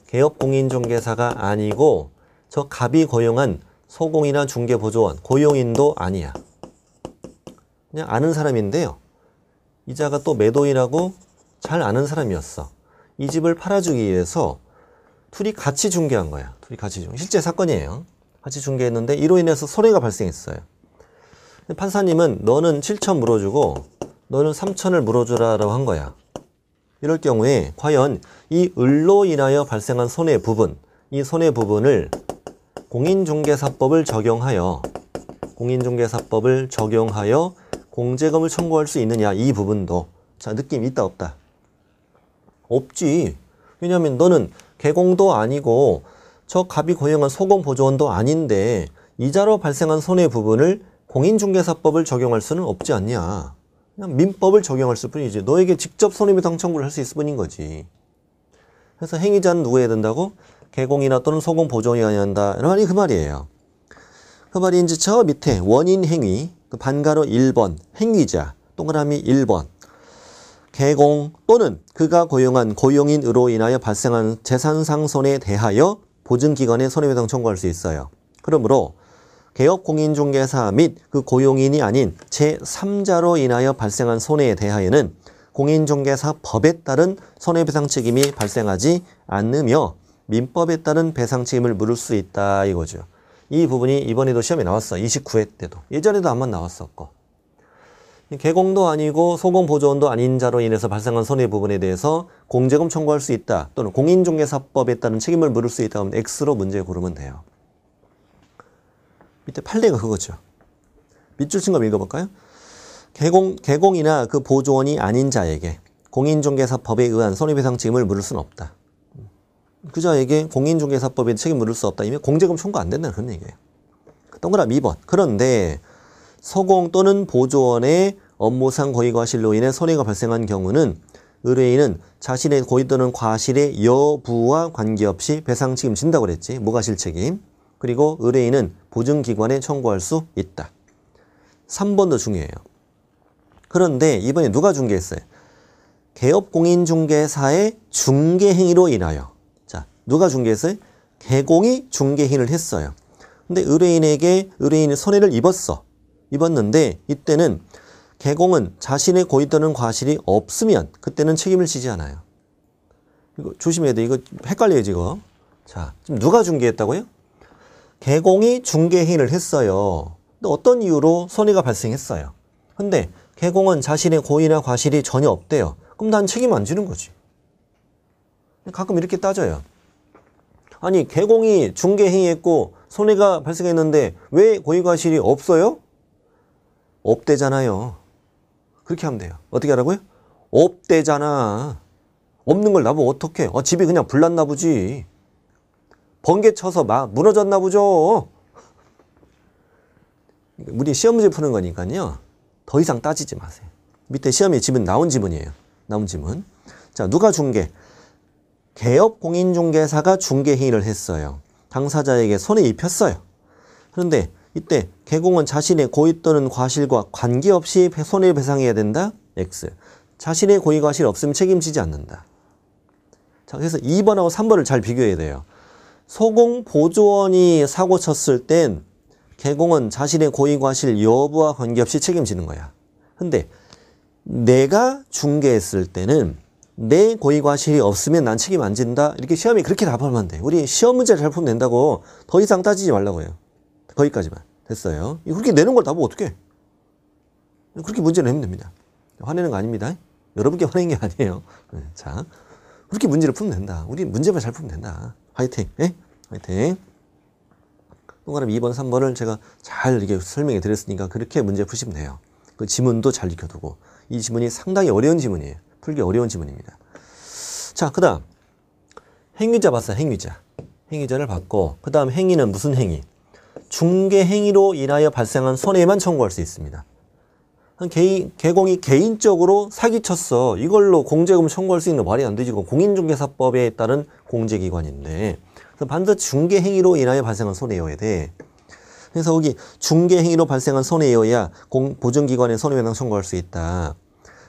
개업공인중개사가 아니고 저 갑이 고용한 소공이나 중개보조원, 고용인도 아니야. 그냥 아는 사람인데요. 이자가 또 매도인하고 잘 아는 사람이었어. 이 집을 팔아주기 위해서 둘이 같이 중개한 거야. 실제 사건이에요. 같이 중개했는데 이로 인해서 손해가 발생했어요. 판사님은 너는 7천 물어주고 너는 3천을 물어주라라고 한 거야. 이럴 경우에 과연 이 을로 인하여 발생한 손해 부분, 이 손해 부분을 공인중개사법을 적용하여 공제금을 청구할 수 있느냐 이 부분도. 자, 느낌 있다 없다? 없지. 왜냐하면 너는 개공도 아니고 저 갑이 고용한 소공보조원도 아닌데 이자로 발생한 손해 부분을 공인중개사법을 적용할 수는 없지 않냐. 그냥 민법을 적용할 뿐이지. 너에게 직접 손해배상 청구를 할 수 있을 뿐인 거지. 그래서 행위자는 누구 해야 된다고? 개공이나 또는 소공보조원이어야 한다. 이런 그 말이에요. 그 말이 이제 저 밑에 원인 행위, 그 반가로 1번 행위자, 동그라미 1번 개공 또는 그가 고용한 고용인으로 인하여 발생한 재산상손에 대하여 보증기관에 손해배상 청구할 수 있어요. 그러므로 개업공인중개사 및 그 고용인이 아닌 제3자로 인하여 발생한 손해에 대하여는 공인중개사법에 따른 손해배상 책임이 발생하지 않으며 민법에 따른 배상 책임을 물을 수 있다 이거죠. 이 부분이 이번에도 시험에 나왔어. 29회 때도. 예전에도 한번 나왔었고. 개공도 아니고 소공보조원도 아닌 자로 인해서 발생한 손해 부분에 대해서 공제금 청구할 수 있다. 또는 공인중개사법에 따른 책임을 물을 수 있다 하면 X로 문제 고르면 돼요. 밑에 판례가 그거죠. 밑줄 친 거 읽어볼까요? 개공이나 그 보조원이 아닌 자에게 공인중개사법에 의한 손해배상 책임을 물을 수는 없다. 그 자에게 공인중개사법에 책임 물을 수 없다. 이면 공제금 청구 안 된다는 그런 얘기예요. 동그라미 2번. 그런데 소공 또는 보조원의 업무상 고의과실로 인해 손해가 발생한 경우는 의뢰인은 자신의 고의 또는 과실의 여부와 관계없이 배상 책임진다고 그랬지. 무과실 책임. 그리고 의뢰인은 보증기관에 청구할 수 있다. 3번도 중요해요. 그런데 이번에 누가 중개했어요? 개업공인중개사의 중개행위로 인하여. 자, 누가 중개했어요? 개공이 중개행위를 했어요. 근데 의뢰인이 손해를 입었는데 이때는 개공은 자신의 고의 또는 과실이 없으면 그때는 책임을 지지 않아요. 이거 조심해야 돼. 이거 헷갈려요, 지금. 자, 지금 누가 중개했다고요? 개공이 중개행위를 했어요. 근데 어떤 이유로 손해가 발생했어요. 근데 개공은 자신의 고의나 과실이 전혀 없대요. 그럼 난 책임 안 지는 거지. 가끔 이렇게 따져요. 아니, 개공이 중개행위했고 손해가 발생했는데 왜 고의 과실이 없어요? 없대잖아요. 그렇게 하면 돼요. 어떻게 하라고요? 없대잖아. 없는 걸 나보고 어떡해. 집이 그냥 불났나 보지. 번개 쳐서 막 무너졌나 보죠. 우리 시험 문제 푸는 거니까요. 더 이상 따지지 마세요. 밑에 시험에 지문 나온 지문이에요. 나온 지문. 자, 누가 중개? 개업공인중개사가 중개행위를 했어요. 당사자에게 손해 입혔어요. 그런데 이때 개공은 자신의 고의 또는 과실과 관계없이 손해배상해야 된다. X. 자신의 고의 과실 없으면 책임지지 않는다. 자, 그래서 2번하고 3번을 잘 비교해야 돼요. 소공보조원이 사고 쳤을 땐 개공은 자신의 고의 과실 여부와 관계없이 책임지는 거야. 근데 내가 중개했을 때는 내 고의 과실이 없으면 난 책임 안 진다. 이렇게 시험이 그렇게 답하면 돼. 우리 시험 문제를 잘 풀면 된다고. 더 이상 따지지 말라고요. 거기까지만. 됐어요. 그렇게 내는 걸 나보고 어떡해. 그렇게 문제를 내면 됩니다. 화내는 거 아닙니다. 여러분께 화내는 게 아니에요. 자, 그렇게 문제를 풀면 된다. 우리 문제만 잘 풀면 된다. 화이팅. 예? 화이팅. 동그라미 2번, 3번을 제가 잘 이렇게 설명해 드렸으니까 그렇게 문제 푸시면 돼요. 그 지문도 잘 익혀두고. 이 지문이 상당히 어려운 지문이에요. 풀기 어려운 지문입니다. 자, 그 다음 행위자 봤어요. 행위자. 행위자를 봤고 그 다음 행위는 무슨 행위? 중개행위로 인하여 발생한 손해만 청구할 수 있습니다. 개공이 개인적으로 사기쳤어. 이걸로 공제금을 청구할 수 있는 말이 안 되지. 공인중개사법에 따른 공제기관인데 그래서 반드시 중개행위로 인하여 발생한 손해여야 돼. 그래서 거기 중개행위로 발생한 손해여야 보증기관에 손해배상 청구할 수 있다.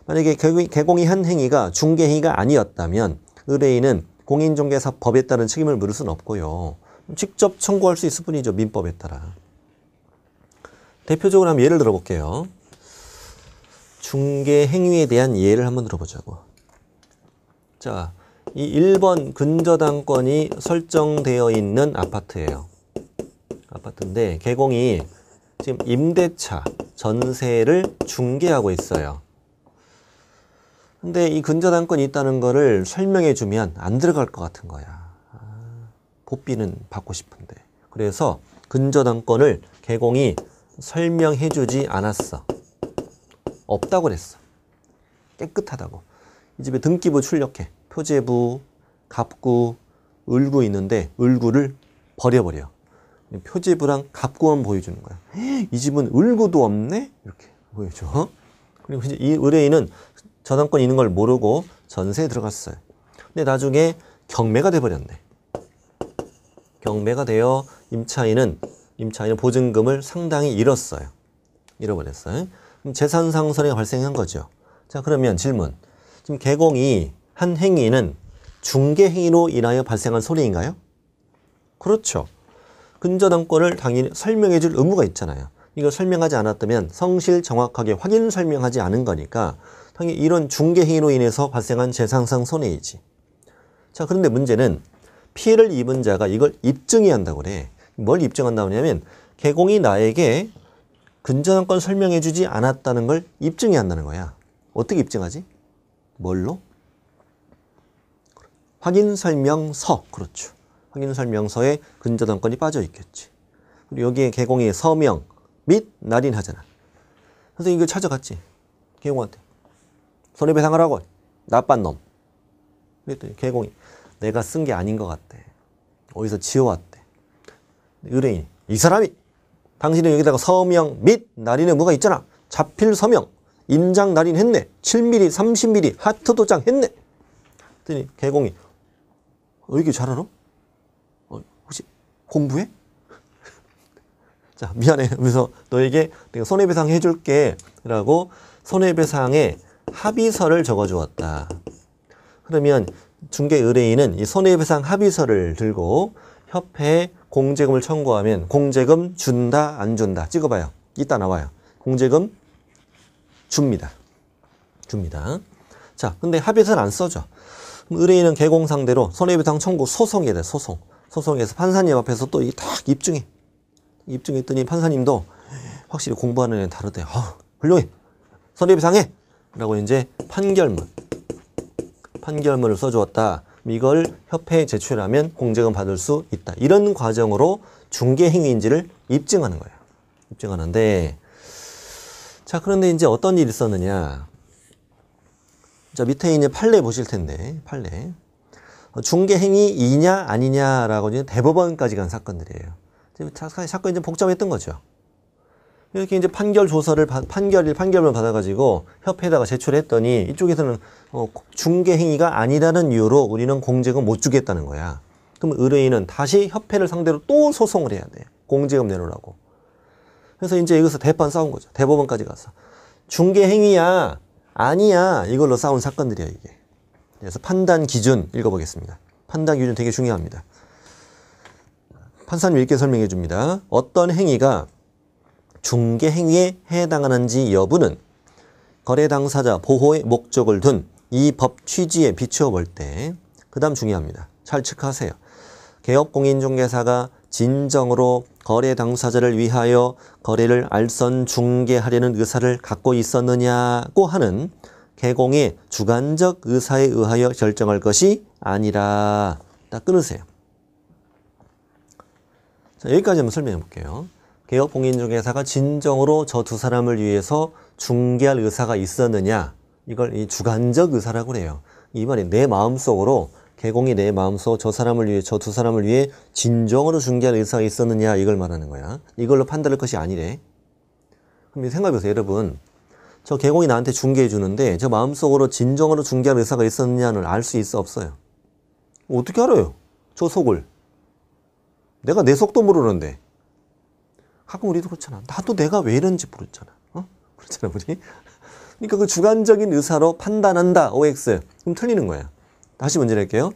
만약에 개공이 한 행위가 중개행위가 아니었다면 의뢰인은 공인중개사법에 따른 책임을 물을 수는 없고요. 직접 청구할 수 있을 뿐이죠. 민법에 따라. 대표적으로 한번 예를 들어볼게요. 중개행위에 대한 예를 한번 들어보자고. 자, 이 1번 근저당권이 설정되어 있는 아파트예요. 아파트인데 개공이 지금 임대차, 전세를 중개하고 있어요. 근데 이 근저당권이 있다는 거를 설명해 주면 안 들어갈 것 같은 거야. 보비는 받고 싶은데. 그래서 근저당권을 개공이 설명해 주지 않았어. 없다고 그랬어. 깨끗하다고. 이 집에 등기부 출력해. 표제부, 갑구, 을구 있는데 을구를 버려버려. 표제부랑 갑구만 보여주는 거야. 이 집은 을구도 없네? 이렇게 보여줘. 그리고 이제 이 의뢰인은 저당권이 있는 걸 모르고 전세에 들어갔어요. 근데 나중에 경매가 돼버렸네. 경매가 되어 임차인은 보증금을 상당히 잃어버렸어요. 그럼 재산상 손해가 발생한 거죠. 자, 그러면 질문. 지금 개공이 한 행위는 중개행위로 인하여 발생한 손해인가요? 그렇죠. 근저당권을 당연히 설명해 줄 의무가 있잖아요. 이걸 설명하지 않았다면 성실 정확하게 확인 설명하지 않은 거니까 당연히 이런 중개행위로 인해서 발생한 재산상 손해이지. 자, 그런데 문제는 피해를 입은 자가 이걸 입증해야 한다고 그래. 뭘 입증한다고 하냐면 개공이 나에게 근저당권 설명해 주지 않았다는 걸 입증해야 한다는 거야. 어떻게 입증하지? 뭘로? 확인설명서. 그렇죠. 확인설명서에 근저당권이 빠져 있겠지. 그리고 여기에 개공이 서명 및 날인하잖아. 그래서 이걸 찾아갔지. 개공한테. 손해배상하라고. 나쁜 놈. 그랬더니 개공이 내가 쓴 게 아닌 것 같대. 어디서 지워왔대. 의뢰인이 이 사람이 당신은 여기다가 서명 및 날인에 뭐가 있잖아. 자필 서명. 인장 날인했네. 7mm, 30mm 하트 도장했네. 그랬더니 개공이 왜 이렇게 잘 알아? 혹시 공부해? 자, 미안해. 그래서 너에게 내가 손해배상 해줄게 라고 손해배상의 합의서를 적어주었다. 그러면 중개 의뢰인은 이 손해배상 합의서를 들고 협회에 공제금을 청구하면 공제금 준다 안 준다 찍어봐요. 이따 나와요. 공제금 줍니다. 자, 근데 합의서는 안 써져. 의뢰인은 개공 상대로 손해배상 청구 소송해야 돼. 소송해서 판사님 앞에서 또 딱 입증했더니 판사님도 확실히 공부하는 애는 다르대. 훌륭해. 손해배상해. 라고 이제 판결문을 써주었다. 이걸 협회에 제출하면 공제금 받을 수 있다. 이런 과정으로 중개행위인지를 입증하는 거예요. 입증하는데, 자, 그런데 이제 어떤 일이 있었느냐. 자, 밑에 있는 판례 보실 텐데, 판례. 중개행위이냐 아니냐라고 이제 대법원까지 간 사건들이에요. 사건이 좀 복잡했던 거죠. 이렇게 이제 판결문을 받아가지고 협회에다가 제출했더니 이쪽에서는 중개행위가 아니라는 이유로 우리는 공제금 못 주겠다는 거야. 그럼 의뢰인은 다시 협회를 상대로 또 소송을 해야 돼. 공제금 내놓으라고. 그래서 이제 여기서 대판 싸운 거죠. 대법원까지 가서. 중개행위야, 아니야. 이걸로 싸운 사건들이야, 이게. 그래서 판단 기준 읽어보겠습니다. 판단 기준 되게 중요합니다. 판사님 이렇게 설명해 줍니다. 어떤 행위가 중개행위에 해당하는지 여부는 거래 당사자 보호의 목적을 둔 이 법 취지에 비추어 볼 때, 그 다음 중요합니다. 잘 체크하세요. 개업공인중개사가 진정으로 거래 당사자를 위하여 거래를 알선 중개하려는 의사를 갖고 있었느냐고 하는 개공의 주관적 의사에 의하여 결정할 것이 아니라. 딱 끊으세요. 자, 여기까지 한번 설명해 볼게요. 개업공인중개사가 진정으로 저 두 사람을 위해서 중개할 의사가 있었느냐, 이걸 이 주관적 의사라고 그래요. 이 말이 내 마음속으로, 개공이 내 마음속 저 사람을 위해, 저 두 사람을 위해 진정으로 중개할 의사가 있었느냐, 이걸 말하는 거야. 이걸로 판단할 것이 아니래. 그럼 생각해보세요. 여러분, 저 개공이 나한테 중개해 주는데 저 마음속으로 진정으로 중개할 의사가 있었느냐는 알 수 있어, 없어요? 어떻게 알아요? 저 속을. 내가 내 속도 모르는데. 가끔 우리도 그렇잖아. 나도 내가 왜 이런지 모르잖아. 그렇잖아, 우리. 그러니까 그 주관적인 의사로 판단한다. OX. 그럼 틀리는 거예요. 다시 문제 낼게요.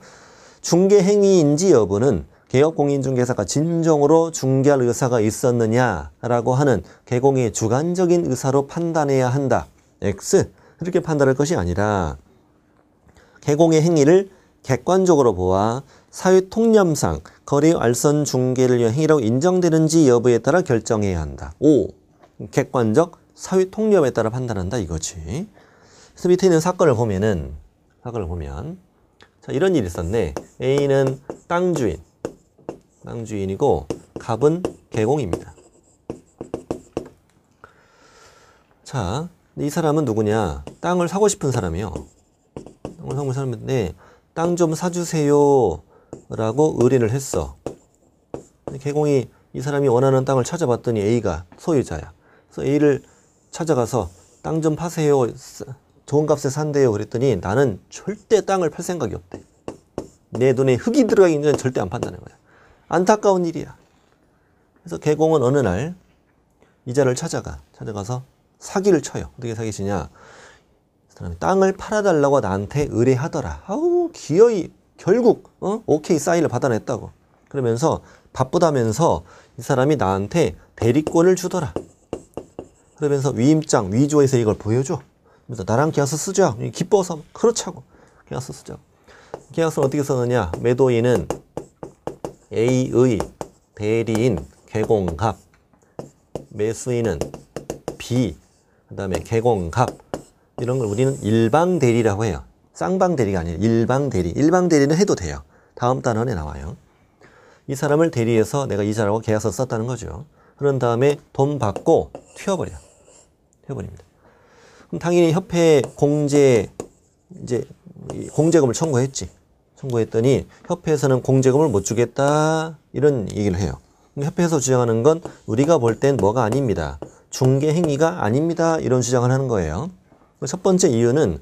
중개행위인지 여부는 개업공인중개사가 진정으로 중개할 의사가 있었느냐라고 하는 개공의 주관적인 의사로 판단해야 한다. X. 그렇게 판단할 것이 아니라 개공의 행위를 객관적으로 보아 사회통념상 거래 알선 중개를 위한 행위라고 인정되는지 여부에 따라 결정해야 한다. O. 객관적 사회통념에 따라 판단한다, 이거지. 그래서 밑에 있는 사건을 보면 자, 이런 일이 있었네. A는 땅주인이고 갑은 개공입니다. 자, 이 사람은 누구냐? 땅을 사고 싶은 사람이요. 땅을 사고 싶은 사람인데 땅 좀 사주세요 라고 의뢰를 했어. 개공이 이 사람이 원하는 땅을 찾아봤더니 A가 소유자야. 그래서 A를 찾아가서 땅 좀 파세요. 좋은 값에 산대요. 그랬더니 나는 절대 땅을 팔 생각이 없대. 내 눈에 흙이 들어가기 전에 절대 안 판다는 거야. 안타까운 일이야. 그래서 개공은 어느 날 이자를 찾아가서 사기를 쳐요. 어떻게 사기치냐? 사람이 땅을 팔아달라고 나한테 의뢰하더라. 아우, 기어이 결국 오케이 사인을 받아냈다고. 그러면서 바쁘다면서 이 사람이 나한테 대리권을 주더라. 그러면서 위임장, 위조해서 이걸 보여줘. 그래서 나랑 계약서 쓰자. 기뻐서 그렇자고. 계약서 쓰자. 계약서는 어떻게 썼느냐? 매도인은 A의 대리인 개공갑, 매수인은 B, 그 다음에 개공갑. 이런 걸 우리는 일방대리라고 해요. 쌍방대리가 아니에요. 일방대리. 일방대리는 해도 돼요. 다음 단원에 나와요. 이 사람을 대리해서 내가 이자라고 계약서 썼다는 거죠. 그런 다음에 돈 받고 튀어버립니다. 그럼 당연히 협회에 공제금을 청구했더니 협회에서는 공제금을 못 주겠다, 이런 얘기를 해요. 협회에서 주장하는 건 우리가 볼 땐 뭐가 아닙니다. 중개행위가 아닙니다. 이런 주장을 하는 거예요. 첫 번째 이유는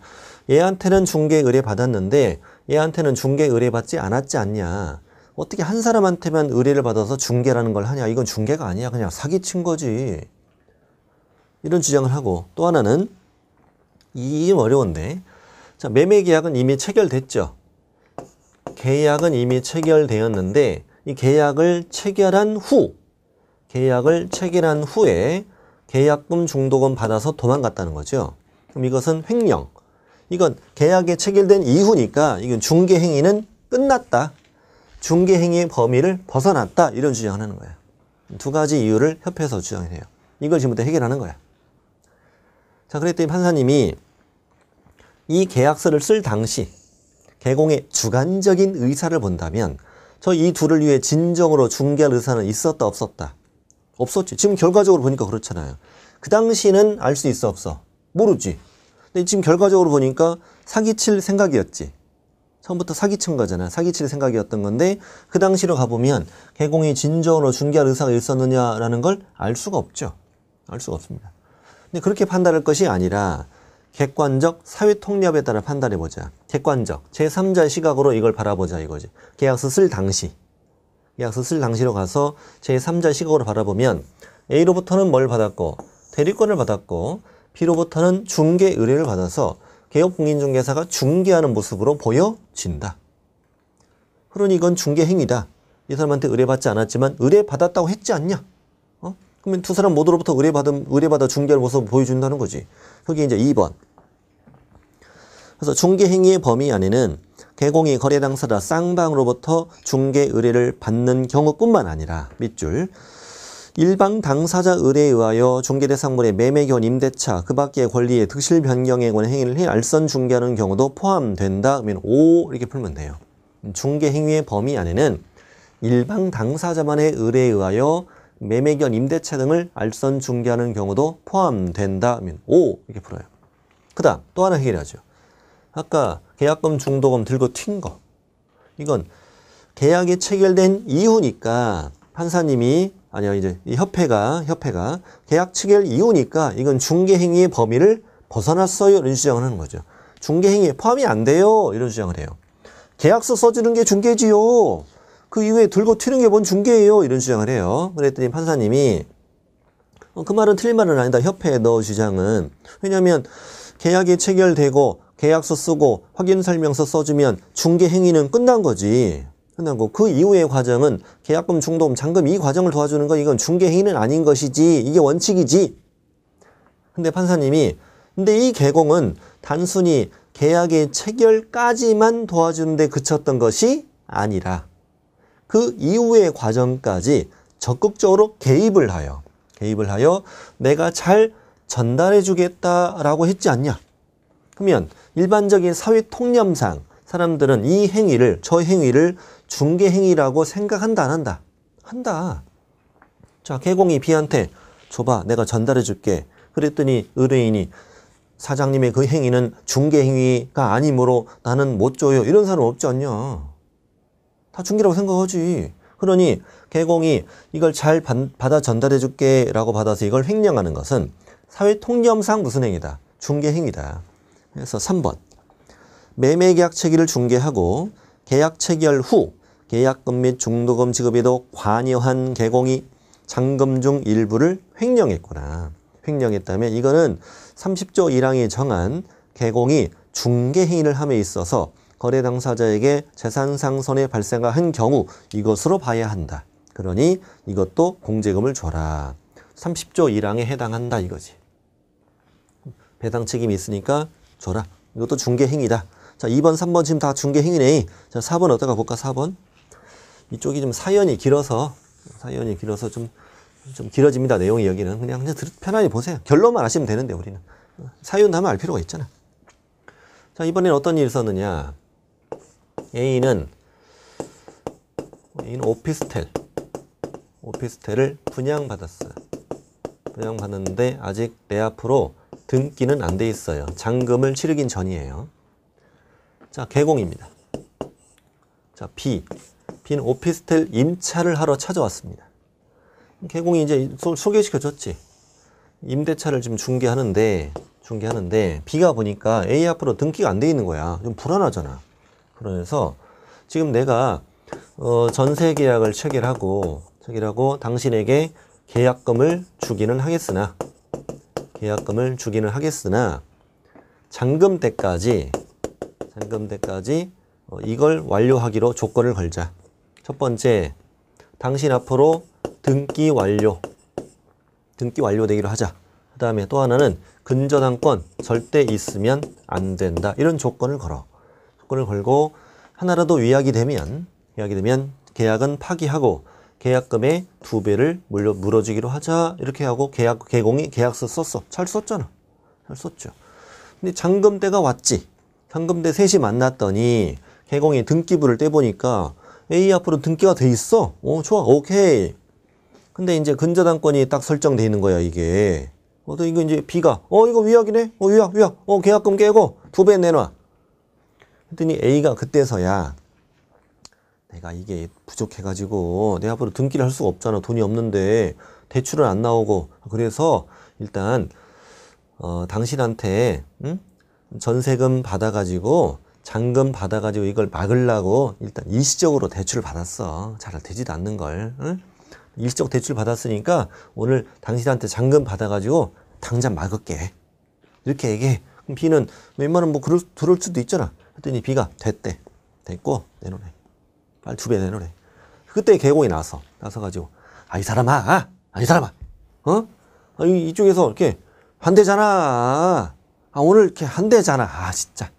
얘한테는 중개 의뢰 받았는데 얘한테는 중개 의뢰 받지 않았지 않냐. 어떻게 한 사람한테만 의뢰를 받아서 중개라는 걸 하냐. 이건 중개가 아니야. 그냥 사기친 거지. 이런 주장을 하고, 또 하나는 이게 어려운데, 자, 매매 계약은 이미 체결됐죠. 계약은 이미 체결되었는데 이 계약을 체결한 후에 계약금 중도금 받아서 도망갔다는 거죠. 그럼 이것은 횡령. 이건 계약이 체결된 이후니까 이건 중개행위는 끝났다. 중개행위의 범위를 벗어났다. 이런 주장을 하는 거예요. 두 가지 이유를 협회에서 주장을 해요. 이걸 지금부터 해결하는 거야. 자, 그랬더니 판사님이 이 계약서를 쓸 당시 개공의 주관적인 의사를 본다면 저 이 둘을 위해 진정으로 중개할 의사는 있었다 없었다? 없었지. 지금 결과적으로 보니까 그렇잖아요. 그 당시는 알 수 있어 없어? 모르지. 근데 지금 결과적으로 보니까 사기칠 생각이었지. 처음부터 사기친 거잖아. 사기칠 생각이었던 건데 그 당시로 가보면 개공이 진정으로 중개할 의사가 있었느냐라는 걸 알 수가 없죠. 알 수가 없습니다. 근데 그렇게 판단할 것이 아니라 객관적 사회통념에 따라 판단해보자. 객관적 제3자의 시각으로 이걸 바라보자 이거지. 계약서 쓸 당시로 가서 제3자의 시각으로 바라보면 A로부터는 뭘 받았고 대리권을 받았고 B로부터는 중개 의뢰를 받아서 개업공인중개사가 중개하는 모습으로 보여진다. 그러니 이건 중개행위다. 이 사람한테 의뢰받지 않았지만 의뢰받았다고 했지 않냐? 그러면 두 사람 모두로부터 의뢰받아 중개할 모습을 보여준다는 거지. 그게 이제 2번. 그래서 중개행위의 범위 안에는 개공이 거래 당사자 쌍방으로부터 중개 의뢰를 받는 경우뿐만 아니라 밑줄 일방 당사자 의뢰에 의하여 중개대상물의 매매견 임대차 그 밖의 권리의 득실 변경에 관한 행위를 해 알선 중개하는 경우도 포함된다. 그러면 5 이렇게 풀면 돼요. 중개행위의 범위 안에는 일방 당사자만의 의뢰에 의하여 매매견 임대차 등을 알선 중개하는 경우도 포함된다. 하면 5 이렇게 풀어요. 그 다음 또 하나 해결하죠. 아까 계약금 중도금 들고 튄 거. 이건 계약이 체결된 이후니까 판사님이 아니요 이제 이 협회가 계약 체결 이후니까 이건 중개행위의 범위를 벗어났어요. 이런 주장을 하는 거죠. 중개행위에 포함이 안 돼요. 이런 주장을 해요. 계약서 써주는 게 중개지요. 그 이후에 들고 튀는 게 뭔 중개예요. 이런 주장을 해요. 그랬더니 판사님이 그 말은 틀린 말은 아니다. 협회의 너 주장은. 왜냐하면 계약이 체결되고 계약서 쓰고 확인설명서 써주면 중개행위는 끝난 거지. 끝난 거. 그 이후의 과정은 계약금, 중도금, 잔금 이 과정을 도와주는 건 이건 중개행위는 아닌 것이지. 이게 원칙이지. 근데 판사님이 근데 이 개공은 단순히 계약의 체결까지만 도와주는 데 그쳤던 것이 아니라 그 이후의 과정까지 적극적으로 개입을 하여 내가 잘 전달해 주겠다라고 했지 않냐. 그러면 일반적인 사회 통념상 사람들은 저 행위를 중개행위라고 생각한다 안 한다? 한다. 자, 개공이 B한테 줘봐 내가 전달해 줄게. 그랬더니 의뢰인이 사장님의 그 행위는 중개행위가 아니므로 나는 못 줘요. 이런 사람 없지 않냐. 다 중개라고 생각하지. 그러니 개공이 이걸 잘 받아 전달해 줄게 라고 받아서 이걸 횡령하는 것은 사회 통념상 무슨 행위다? 중개행위다. 그래서 3번. 매매계약 체결을 중개하고 계약 체결 후 계약금 및 중도금 지급에도 관여한 개공이 잔금 중 일부를 횡령했구나. 횡령했다면 이거는 30조 1항이 정한 개공이 중개행위를 함에 있어서 거래 당사자에게 재산상 손해 발생한 경우 이것으로 봐야 한다. 그러니 이것도 공제금을 줘라. 30조 1항에 해당한다 이거지. 배당 책임이 있으니까 줘라. 이것도 중개행위다. 자, 2번, 3번 지금 다 중개행위네. 자, 4번 어떨까 볼까? 4번. 이쪽이 좀 사연이 길어서 좀 길어집니다. 내용이 여기는. 그냥 편안히 보세요. 결론만 아시면 되는데 우리는. 사연 하면 알 필요가 있잖아. 자, 이번엔 어떤 일이 있었느냐. A는 오피스텔을 분양받았어요. 분양받았는데 아직 내 앞으로 등기는 안 돼 있어요. 잔금을 치르긴 전이에요. 자, 개공입니다. 자, B는 오피스텔 임차를 하러 찾아왔습니다. 개공이 이제 소개시켜줬지. 임대차를 지금 중개하는데 B가 보니까 A 앞으로 등기가 안 돼 있는 거야. 좀 불안하잖아. 그래서 지금 내가 전세 계약을 체결하고 당신에게 계약금을 주기는 하겠으나 잔금 때까지 이걸 완료하기로 조건을 걸자. 첫 번째, 당신 앞으로 등기 완료되기로 하자. 그 다음에 또 하나는 근저당권 절대 있으면 안 된다. 이런 조건을 걸고 하나라도 위약이 되면 계약은 파기하고 계약금의 2배를 물어주기로 하자. 이렇게 하고 개공이 계약서 썼어. 잘 썼죠. 근데 잔금대가 왔지. 잔금대 셋이 만났더니 개공이 등기부를 떼보니까 A 앞으로 등기가 돼 있어. 좋아. 오케이. 근데 이제 근저당권이 딱 설정돼 있는 거야, 이게. 또 이거 이제 B가, 이거 위약이네? 위약. 계약금 깨고 2배 내놔. 했더니 A가 그때서야 내가 이게 부족해가지고 내 앞으로 등기를 할 수가 없잖아. 돈이 없는데 대출은 안 나오고. 그래서 일단 당신한테 전세금 받아가지고 잔금 받아가지고 이걸 막으려고 일단 일시적으로 대출을 받았어. 잘 되지도 않는 걸. 일시적 대출 받았으니까 오늘 당신한테 잔금 받아가지고 당장 막을게. 이렇게 얘기해. 그럼 B는 웬만하면 뭐 그럴 수도 있잖아. 했더니 B가 됐고 내놓으래. 빨리 2배 내놓으래. 그때 개공이 나서가지고 이 사람아 이쪽에서 이렇게 한대잖아. 오늘 이렇게 한대잖아. 진짜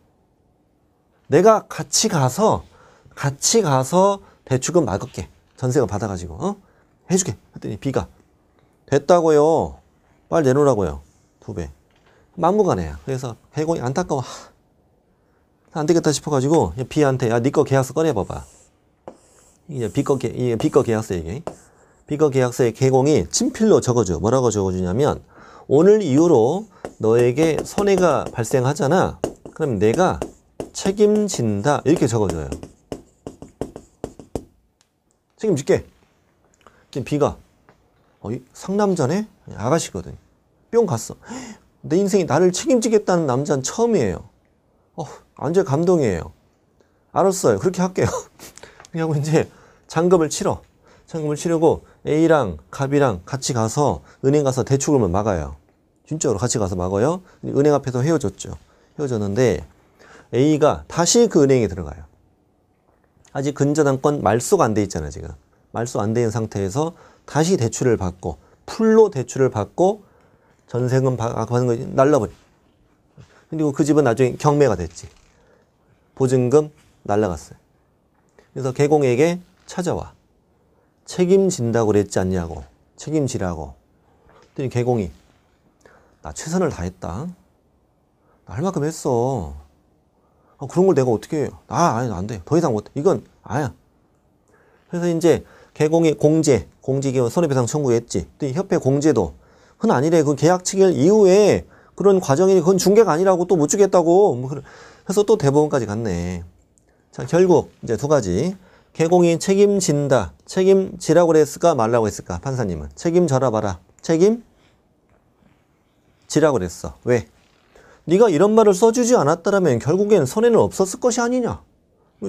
내가 같이 가서 대출금 막을게. 전세금 받아가지고 해줄게. 했더니 B가 됐다고요. 빨리 내놓으라고요. 2배. 막무가내야. 그래서 개공이 안타까워. 안 되겠다 싶어가지고 B한테 네 거 계약서 꺼내봐봐. 이게 B 거 계약서 얘기. B 거 계약서에 개공이 친필로 적어줘. 뭐라고 적어주냐면 오늘 이후로 너에게 손해가 발생하잖아. 그럼 내가 책임진다. 이렇게 적어줘요. 책임질게. B가 상남자네? 아가씨거든. 뿅 갔어. 내 인생에 나를 책임지겠다는 남자는 처음이에요. 완전 감동이에요. 알았어요. 그렇게 할게요. 그리고 이제 잔금을 치르고 A랑 갑이랑 같이 가서 은행 가서 대출금을 막아요. 진짜로 같이 가서 막아요. 은행 앞에서 헤어졌죠. 헤어졌는데 A가 다시 그 은행에 들어가요. 아직 근저당권 말소가 안 돼 있잖아요. 지금 말소 안 된 상태에서 다시 대출을 받고 풀로 대출을 받고 전세금 받는 거 날라버려. 그리고 그 집은 나중에 경매가 됐지. 보증금 날라갔어요. 그래서 개공에게 찾아와. 책임진다고 그랬지 않냐고. 책임지라고. 그랬더니 개공이 나 최선을 다했다. 나 할 만큼 했어. 그런 걸 내가 어떻게 해요? 아니 안 돼. 더 이상 못해. 이건 아야. 그래서 이제 개공이 공제기관 손해배상 청구했지. 또 협회 공제도 그건 아니래. 그 계약 체결 이후에 그런 과정이 그건 중개가 아니라고 또 못 주겠다고. 그래서 또 대법원까지 갔네. 자, 결국 이제 2가지. 개공이 책임진다. 책임지라고 그랬을까 말라고 했을까? 판사님은 책임져라 봐라. 책임지라고 그랬어. 왜? 네가 이런 말을 써주지 않았더라면 결국엔 손해는 없었을 것이 아니냐.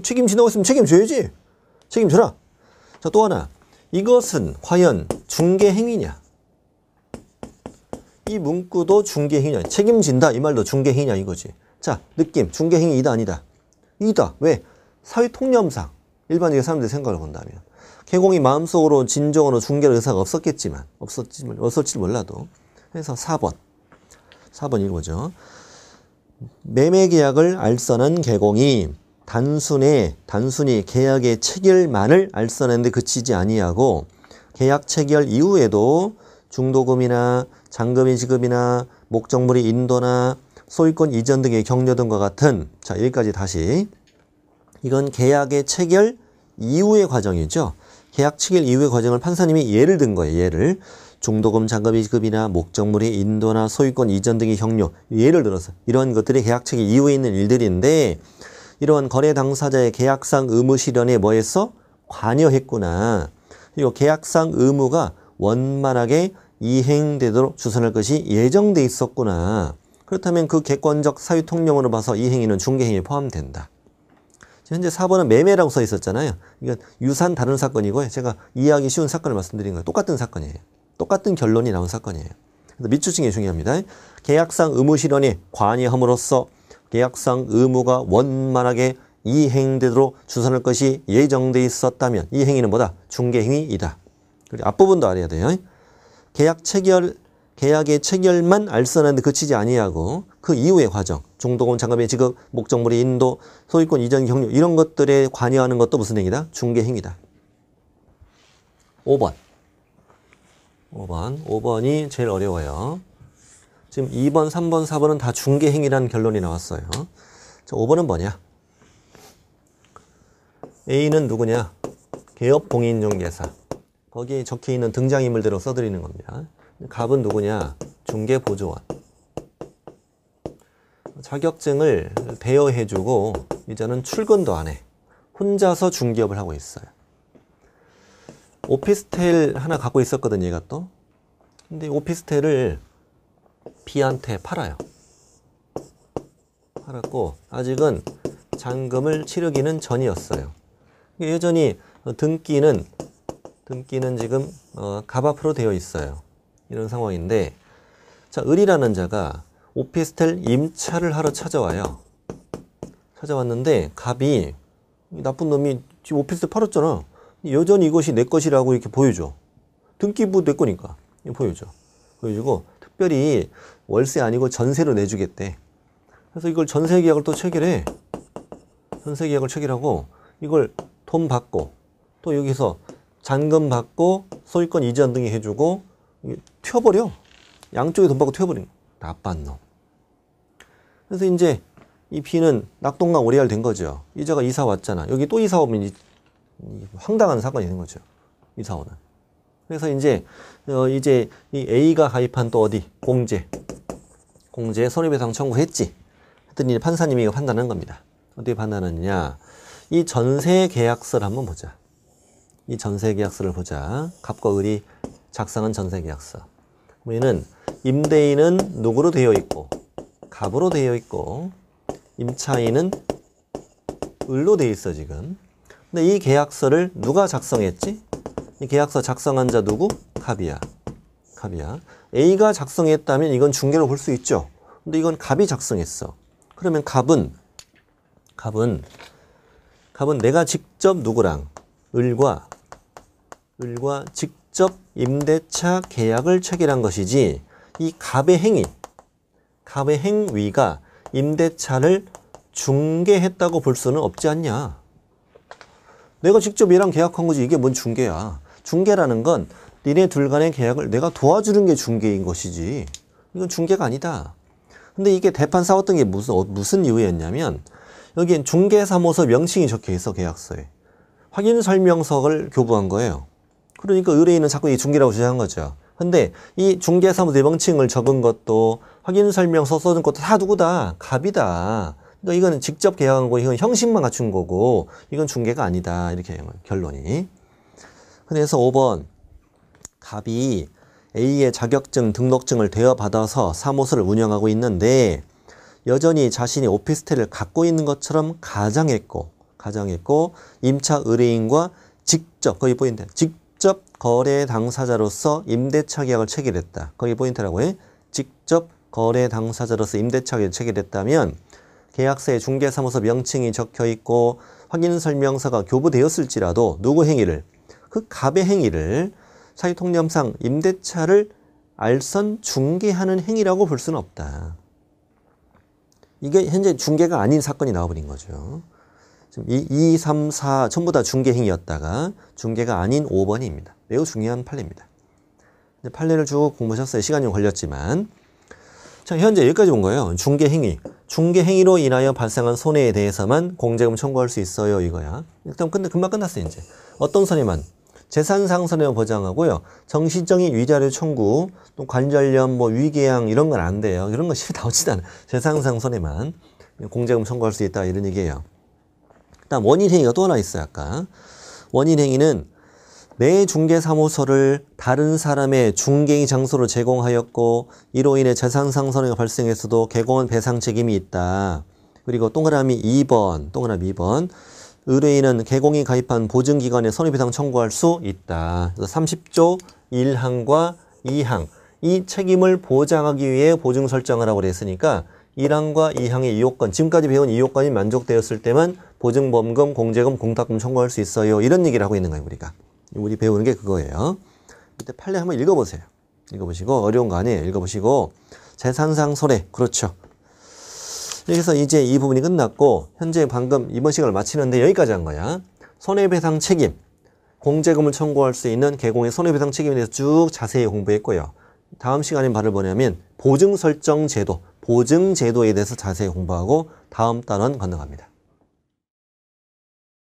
책임진다고 했으면 책임져야지. 책임져라. 자, 또 하나. 이것은 과연 중개행위냐? 이 문구도 중개행위냐? 책임진다 이 말도 중개행위냐 이거지. 자, 느낌. 중개행위이다 아니다? 이다. 왜? 사회통념상 일반적인 사람들의 생각을 본다면 개공이 마음속으로 진정으로 중개할 의사가 없었을지 몰라도. 그래서 4번 읽어보죠. 매매계약을 알선한 개공이 단순히 계약의 체결만을 알선했는데 그치지 아니하고 계약 체결 이후에도 중도금이나 잔금의 지급이나 목적물의 인도나 소유권 이전 등의 격려 등과 같은, 자, 여기까지 다시. 이건 계약의 체결 이후의 과정이죠. 계약 체결 이후의 과정을 판사님이 예를 든 거예요. 예를. 중도금, 잔금의 지급이나 목적물의 인도나 소유권 이전 등의 격려. 예를 들어서 이런 것들이 계약 체결 이후에 있는 일들인데 이런 거래 당사자의 계약상 의무 실현에 뭐했어? 관여했구나. 그리고 계약상 의무가 원만하게 이행되도록 주선할 것이 예정돼 있었구나. 그렇다면 그 객관적 사유 통념으로 봐서 이 행위는 중개행위에 포함된다. 현재 4번은 매매라고 써 있었잖아요. 이건 유사한 다른 사건이고요. 제가 이해하기 쉬운 사건을 말씀드린 거예요. 똑같은 사건이에요. 똑같은 결론이 나온 사건이에요. 그래서 밑줄칭이 중요합니다. 계약상 의무 실현에 관여함으로써 계약상 의무가 원만하게 이행되도록 주선할 것이 예정돼 있었다면 이 행위는 뭐다? 중개행위이다. 그리고 앞부분도 알아야 돼요. 계약의 체결만 알선하는데 그치지 아니하고 그 이후의 과정, 중도금, 장갑의 지급, 목적물의 인도, 소유권 이전 경로 이런 것들에 관여하는 것도 무슨 행위다? 중개행위다. 5번이 제일 어려워요. 지금 2번, 3번, 4번은 다 중개행위라는 결론이 나왔어요. 자, 5번은 뭐냐? A는 누구냐? 개업공인중개사. 거기에 적혀있는 등장인물대로 써드리는 겁니다. 갑은 누구냐? 중개보조원. 자격증을 대여해주고 이제는 출근도 안 해. 혼자서 중개업을 하고 있어요. 오피스텔 하나 갖고 있었거든 얘가 또. 근데 오피스텔을 B한테 팔아요. 팔았고 아직은 잔금을 치르기는 전이었어요. 여전히 등기는 지금 갑 앞으로 되어 있어요. 이런 상황인데, 자, 을이라는 자가 오피스텔 임차를 하러 찾아와요. 찾아왔는데 갑이, 나쁜 놈이 지금 오피스텔 팔았잖아. 여전히 이것이 내 것이라고 이렇게 보여줘. 등기부 내 거니까 보여줘. 보여주고 특별히 월세 아니고 전세로 내주겠대. 그래서 이걸 전세 계약을 또 체결해. 전세 계약을 체결하고 이걸 돈 받고 또 여기서 잔금 받고 소유권 이전 등이 해주고 튀어버려. 양쪽에 돈 받고 튀어버린 나쁜 놈. 그래서 이제 이 B는 낙동강 오리알 된 거죠. 이자가 이사 왔잖아. 여기 또 이사 오면 황당한 사건이 된 거죠. 이사 오는. 그래서 이제 이 A가 가입한 또 어디 공제 손해배상 청구했지. 했더니 판사님이 이거 판단한 겁니다. 어떻게 판단하느냐? 이 전세 계약서를 한번 보자. 이 전세 계약서를 보자. 갑과 을이 작성한 전세 계약서. 보면은 임대인은 누구로 되어 있고 갑으로 되어 있고 임차인은 을로 되어 있어 지금. 근데 이 계약서를 누가 작성했지? 이 계약서 작성한 자 누구? 갑이야. A가 작성했다면 이건 중개로 볼 수 있죠. 근데 이건 갑이 작성했어. 그러면 갑은 내가 직접 누구랑 을과 직접 임대차 계약을 체결한 것이지 이 갑의 행위가 임대차를 중개했다고 볼 수는 없지 않냐. 내가 직접 얘랑 계약한 거지 이게 뭔 중개야. 중개라는 건 니네 둘 간의 계약을 내가 도와주는 게 중개인 것이지 이건 중개가 아니다. 근데 이게 대판 싸웠던 게 무슨 이유였냐면 여기엔 중개사무소 명칭이 적혀 있어 계약서에. 확인설명서를 교부한 거예요. 그러니까 의뢰인은 자꾸 이 중개라고 주장한 거죠. 근데 이 중개사무소 명칭을 적은 것도 확인설명서 써준 것도 다 누구다? 갑이다. 그러니까 이거는 직접 계약한 거, 이건 형식만 갖춘 거고 이건 중개가 아니다. 이렇게 결론이. 그래서 5번 갑이 A의 자격증 등록증을 대여받아서 사무소를 운영하고 있는데 여전히 자신이 오피스텔을 갖고 있는 것처럼 가정했고 임차 의뢰인과 직접, 거기 포인트, 직접 거래 당사자로서 임대차 계약을 체결했다. 거기 포인트라고 해. 직접 거래 당사자로서 임대차 계약을 체결했다면 계약서에 중개사무소 명칭이 적혀 있고 확인설명서가 교부되었을지라도 누구 행위를? 그 갑의 행위를 사유통념상 임대차를 알선 중개하는 행위라고 볼 수는 없다. 이게 현재 중개가 아닌 사건이 나와버린 거죠. 지금 2, 3, 4 전부 다 중개 행위였다가 중개가 아닌 5번입니다. 매우 중요한 판례입니다. 판례를 쭉 공부하셨어요. 시간이 좀 걸렸지만. 자, 현재 여기까지 온 거예요. 중개 행위. 중개 행위로 인하여 발생한 손해에 대해서만 공제금 청구할 수 있어요. 이거야. 일단 금방 끝났어요. 이제. 어떤 손해만? 재산상 손해만 보장하고요. 정신적인 위자료 청구, 또 관절염, 위궤양 이런 건 안 돼요. 이런 거 실이 나오지도 않아요. 재산상 손해만 공제금 청구할 수 있다 이런 얘기예요. 그다음 원인 행위가 또 하나 있어요. 아까 원인 행위는 내 중개사무소를 다른 사람의 중개인 장소로 제공하였고 이로 인해 재산상손해가 발생했어도 개공은 배상 책임이 있다. 그리고 동그라미 2번, 동그라미 2번. 의뢰인은 개공이 가입한 보증기관에 손해배상 청구할 수 있다. 그래서 30조 1항과 2항. 이 책임을 보장하기 위해 보증 설정을 하고 그랬으니까 1항과 2항의 이요건, 지금까지 배운 이요건이 만족되었을 때만 보증보험금, 공제금, 공탁금 청구할 수 있어요. 이런 얘기를 하고 있는 거예요, 우리가. 우리 배우는 게 그거예요. 이때 판례 한번 읽어보세요. 읽어보시고, 어려운 거 아니에요. 읽어보시고, 재산상 손해. 그렇죠. 여기서 이제 이 부분이 끝났고, 현재 방금 이번 시간을 마치는데 여기까지 한 거야. 손해배상 책임, 공제금을 청구할 수 있는 개공의 손해배상 책임에 대해서 쭉 자세히 공부했고요. 다음 시간에 말을 뭐냐면 보증 설정 제도, 보증 제도에 대해서 자세히 공부하고 다음 단원 건너갑니다.